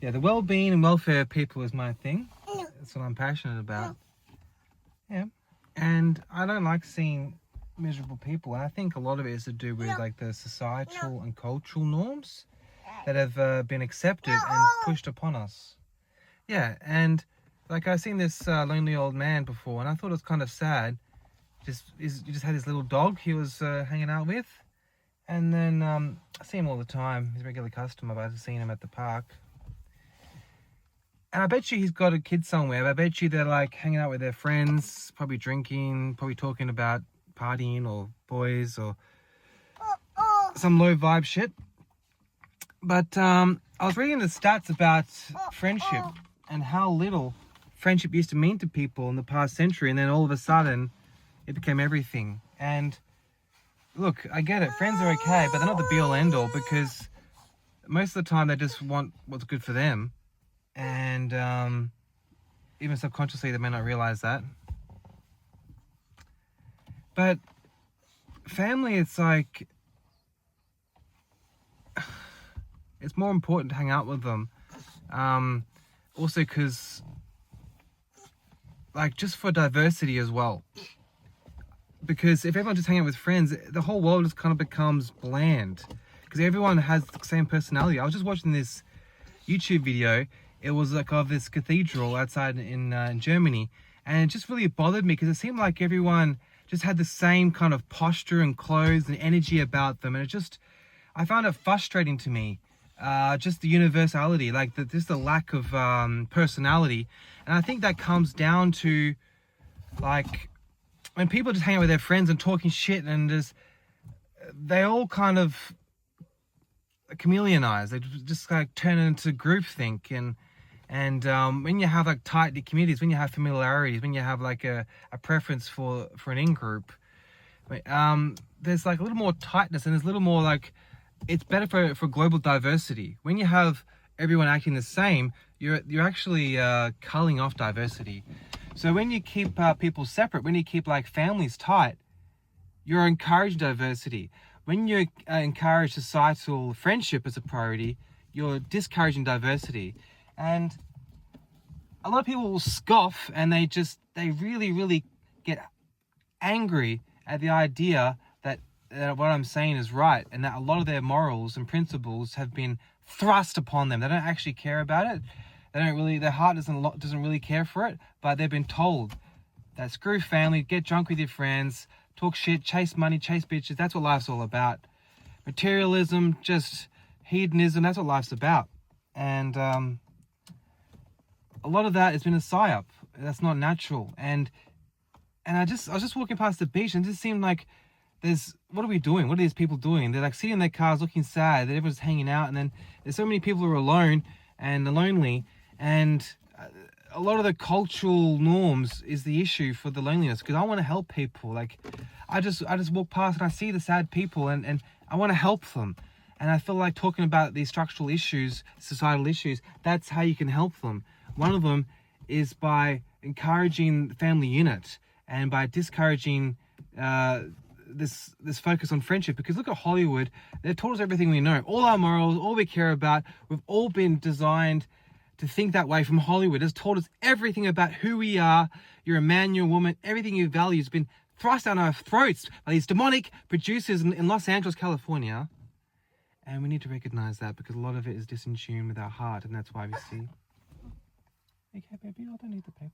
Yeah, the well-being and welfare of people is my thing. That's what I'm passionate about. Yeah. And I don't like seeing miserable people. And I think a lot of it is to do with like the societal and cultural norms that have been accepted and pushed upon us. Yeah, and like I've seen this lonely old man before, and I thought it was kind of sad. He just had his little dog he was hanging out with, and then I see him all the time. He's a regular customer, but I've seen him at the park. And I bet you he's got a kid somewhere. But I bet you they're like hanging out with their friends, probably drinking, probably talking about partying or boys or some low vibe shit. But I was reading the stats about friendship and how little friendship used to mean to people in the past century, and then all of a sudden it became everything. And look, I get it, friends are okay, but they're not the be-all end-all, because most of the time they just want what's good for them, and even subconsciously they may not realize that. But family, it's like it's more important to hang out with them, also because like just for diversity as well, because if everyone's just hanging out with friends, the whole world just kind of becomes bland, because everyone has the same personality. I was just watching this YouTube video. It was like of this cathedral outside in Germany, and it just really bothered me because it seemed like everyone just had the same kind of posture and clothes and energy about them, and I found it frustrating to me. Just the universality, like just the lack of personality. And I think that comes down to like when people just hang out with their friends and talking shit, and they all kind of chameleonize. They just like turn into groupthink, and when you have like tight knit communities, when you have familiarities, when you have like a preference for an in-group, there's like a little more tightness, and there's a little more like, it's better for global diversity. When you have everyone acting the same, you're actually culling off diversity. So when you keep people separate, when you keep like families tight, you're encouraging diversity. When you encourage societal friendship as a priority, you're discouraging diversity. And a lot of people will scoff, and they really, really get angry at the idea that what I'm saying is right, and that a lot of their morals and principles have been thrust upon them. They don't actually care about it. Their heart doesn't really care for it, but they've been told that screw family, get drunk with your friends, talk shit, chase money, chase bitches. That's what life's all about. Materialism, just hedonism, that's what life's about. And a lot of that has been a psyop. That's not natural. And I was just walking past the beach, and it just seemed like what are we doing? What are these people doing? They're like sitting in their cars looking sad, that everyone's hanging out, and then there's so many people who are alone and lonely, and a lot of the cultural norms is the issue for the loneliness, because I want to help people. Like I just walk past and I see the sad people, and I want to help them. And I feel like talking about these structural issues, societal issues, that's how you can help them. One of them is by encouraging family unit, and by discouraging this focus on friendship. Because look at Hollywood, they've taught us everything we know, all our morals, all we care about. We've all been designed to think that way from Hollywood. It's taught us everything about who we are. You're a man, you're a woman, everything you value has been thrust down our throats by these demonic producers in Los Angeles, California. And we need to recognize that, because a lot of it is disin tune with our heart, and that's why we see. Okay, baby, I don't need the paper.